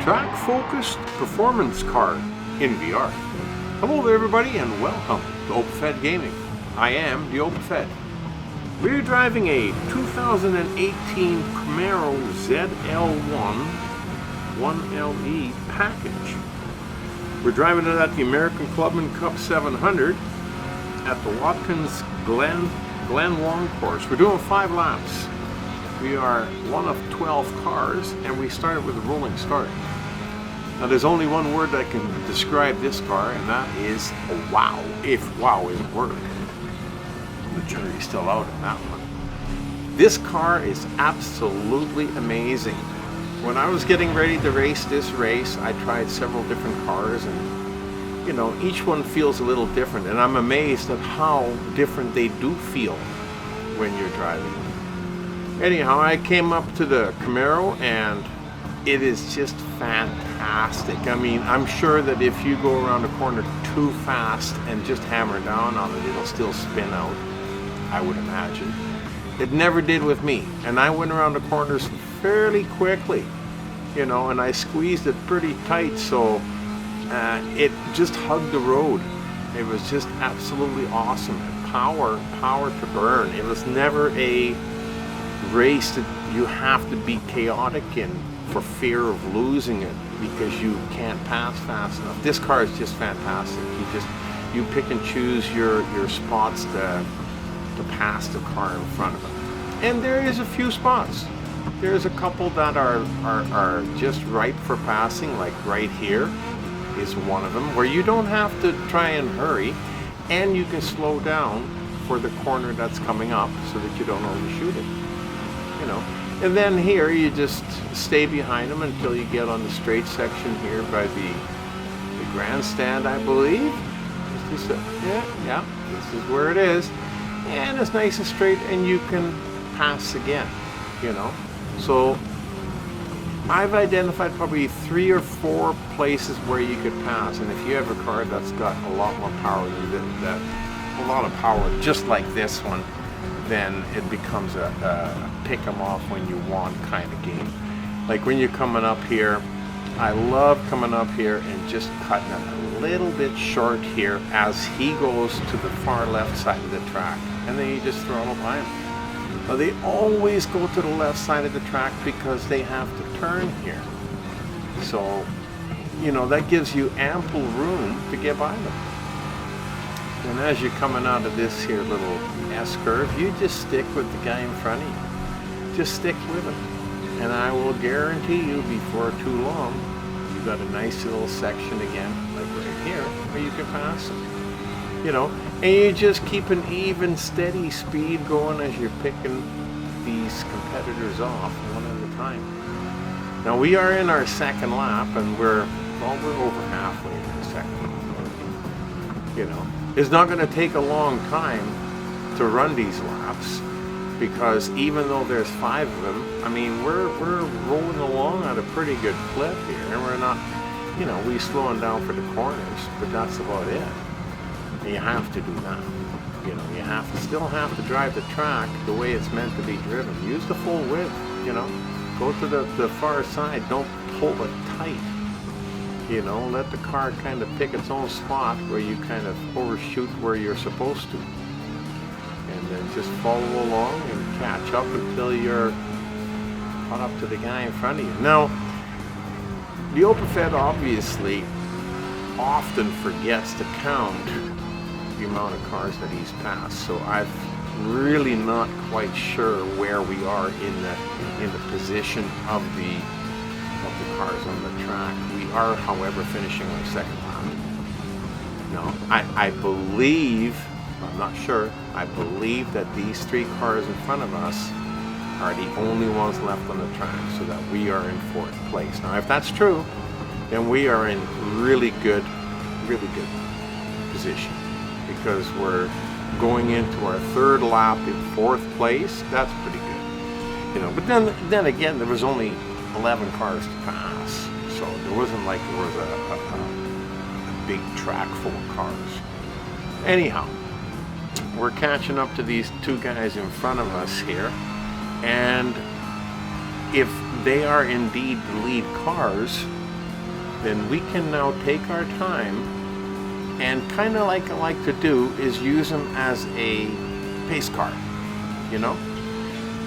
track-focused performance car in VR. Hello there everybody and welcome to OpenFed Gaming. I am the OpenFed. We're driving a 2018 Camaro ZL1 1LE package. We're driving it at the American Clubman Cup 700 at the Watkins Glen Long course. We're doing 5 laps. We are one of 12 cars and we started with a rolling start. Now there's only one word that can describe this car, and that is wow, if wow is a word. The jury's still out on that one. This car is absolutely amazing. When I was getting ready to race this race, I tried several different cars, and you know, each one feels a little different, and I'm amazed at how different they do feel when you're driving. Anyhow, I came up to the Camaro and it is just fantastic. I mean, I'm sure that if you go around the corner too fast and just hammer down on it, it'll still spin out, I would imagine. It never did with me, and I went around the corners fairly quickly, you know, and I squeezed it pretty tight, so it just hugged the road. It was just absolutely awesome. Power to burn. It was never a race that you have to be chaotic in for fear of losing it because you can't pass fast enough. This car is just fantastic. You pick and choose your spots to pass the car in front of it. And there is a few spots. There's a couple that are just ripe for passing, like right here is one of them, where you don't have to try and hurry, and you can slow down for the corner that's coming up so that you don't overshoot it. You know. And then here you just stay behind them until you get on the straight section here by the grandstand, I believe. Is this yeah, this is where it is. And it's nice and straight, and you can pass again, you know. So I've identified probably 3 or 4 places where you could pass, and if you have a car that's got a lot more power than that, a lot of power just like this one, then it becomes a pick 'em off when you want kind of game. Like when you're coming up here, I love coming up here and just cutting it a little bit short here as he goes to the far left side of the track, and then you just throttle by him. Now they always go to the left side of the track because they have to turn here. So, you know, that gives you ample room to get by them. And as you're coming out of this here little S-curve, you just stick with the guy in front of you. Just stick with him. And I will guarantee you before too long, you've got a nice little section again, like right here, where you can pass him. You know, and you just keep an even, steady speed going as you're picking these competitors off one at a time. Now we are in our second lap, and we're over halfway in the second lap. You know. It's not going to take a long time to run these laps, because even though there's 5 of them, I mean, we're rolling along at a pretty good clip here, and we're not, you know, we're slowing down for the corners, but that's about it. And you have to do that. You know, you still have to drive the track the way it's meant to be driven. Use the full width, you know. Go to the far side. Don't pull it tight. You know, let the car kind of pick its own spot where you kind of overshoot where you're supposed to. And then just follow along and catch up until you're caught up to the guy in front of you. Now, the OpenFed obviously often forgets to count the amount of cars that he's passed. So I'm really not quite sure where we are in the position of the cars on the track. We are, however, finishing our second lap. Now, I believe, I'm not sure, I believe that these 3 cars in front of us are the only ones left on the track, so that we are in 4th place. Now, if that's true, then we are in really good position, because we're going into our 3rd lap in 4th place. That's pretty good. You know, but then again, there was only 11 cars to pass, so there wasn't like there was a big track full of cars. Anyhow, we're catching up to these 2 guys in front of us here, and if they are indeed the lead cars, then we can now take our time and kind of like I like to do is use them as a pace car, you know?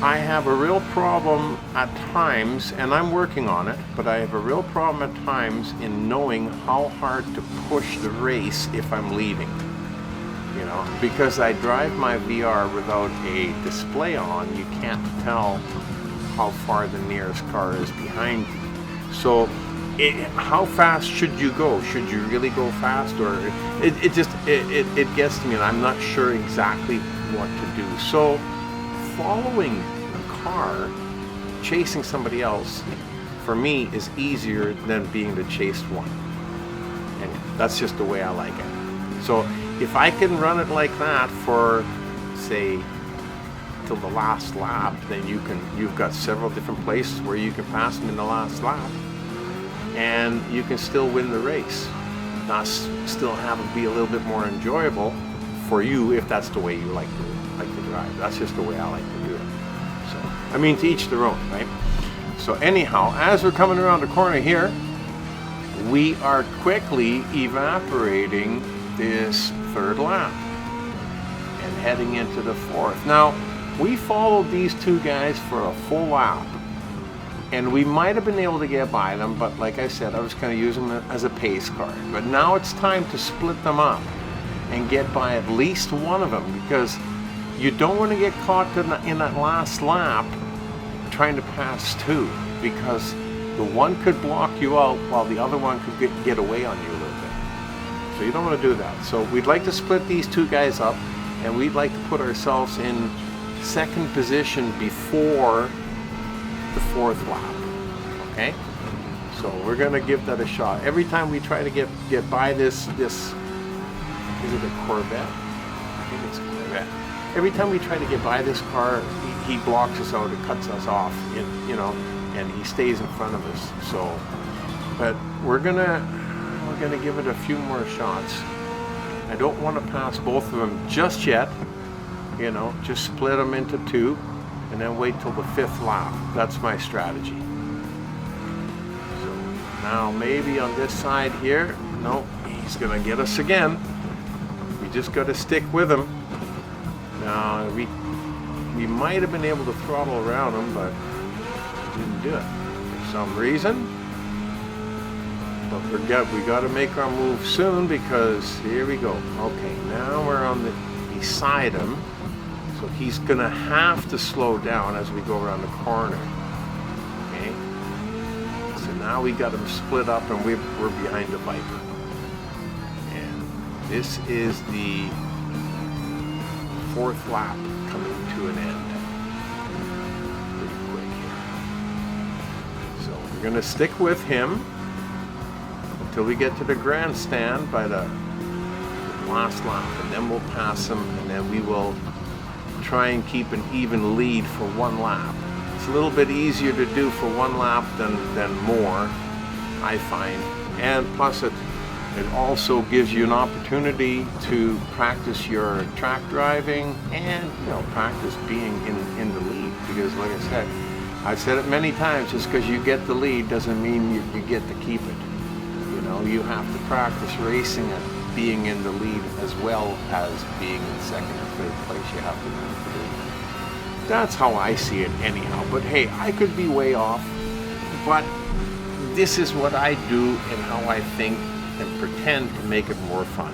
I have a real problem at times, and I'm working on it, but I have a real problem at times in knowing how hard to push the race if I'm leading. You know, because I drive my VR without a display on, you can't tell how far the nearest car is behind you. So how fast should you go? Should you really go fast? Or it gets to me and I'm not sure exactly what to do. So following a car, chasing somebody else, for me is easier than being the chased one. And that's just the way I like it. So if I can run it like that for, say, till the last lap, then you've got several different places where you can pass them in the last lap, and you can still win the race. Not still have it be a little bit more enjoyable for you if that's the way you like to drive. That's just the way I like to do it. So, I mean, to each their own, right? So anyhow, as we're coming around the corner here, we are quickly evaporating this third lap and heading into the fourth. Now, we followed these two guys for a full lap, and we might have been able to get by them, but like I said, I was kind of using them as a pace car. But now it's time to split them up and get by at least one of them, because you don't want to get caught in that last lap trying to pass two, because the one could block you out while the other one could get away on you a little bit. So you don't want to do that. So we'd like to split these two guys up, and we'd like to put ourselves in second position before the fourth lap. Okay? So we're going to give that a shot. Every time we try to get by this, is it a Corvette? I think it's a Corvette. Every time we try to get by this car, he blocks us out, it cuts us off, you know, and he stays in front of us. So, but we're gonna give it a few more shots. I don't want to pass both of them just yet. You know, just split them into two, and then wait till the fifth lap. That's my strategy. So now maybe on this side here, no, he's gonna get us again. We just got to stick with him. Now we might have been able to throttle around him, but we didn't do it for some reason. But we got to make our move soon, because here we go. Okay, now we're on beside him, so he's gonna have to slow down as we go around the corner. Okay, so now we got him split up, and we're behind the Viper. And this is the fourth lap coming to an end. Pretty quick here. So we're gonna stick with him until we get to the grandstand by the last lap, and then we'll pass him, and then we will try and keep an even lead for one lap. It's a little bit easier to do for one lap than more, I find, and plus it also gives you an opportunity to practice your track driving and, you know, practice being in the lead, because like I said, I've said it many times, just because you get the lead doesn't mean you get to keep it. You know, you have to practice racing and being in the lead as well as being in second or third place. You have to learn to do. That's how I see it anyhow. But hey, I could be way off, but this is what I do and how I think and pretend to make it more fun.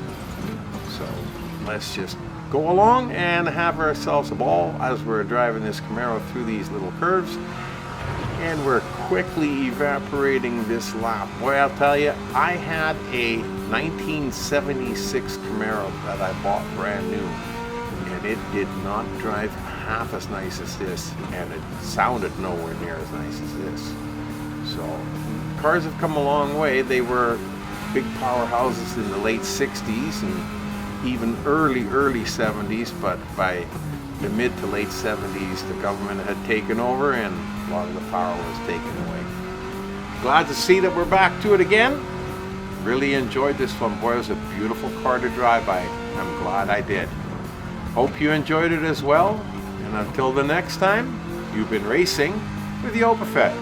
So let's just go along and have ourselves a ball as we're driving this Camaro through these little curves. And we're quickly evaporating this lap. Boy, I'll tell you, I had a 1976 Camaro that I bought brand new, and it did not drive half as nice as this, and it sounded nowhere near as nice as this. So cars have come a long way. They were big powerhouses in the late 60s and even early 70s, but by the mid to late 70s, the government had taken over and a lot of the power was taken away. Glad to see that we're back to it again. Really enjoyed this one. Boy, it was a beautiful car to drive by. I'm glad I did. Hope you enjoyed it as well. And until the next time, you've been racing with the OPFED.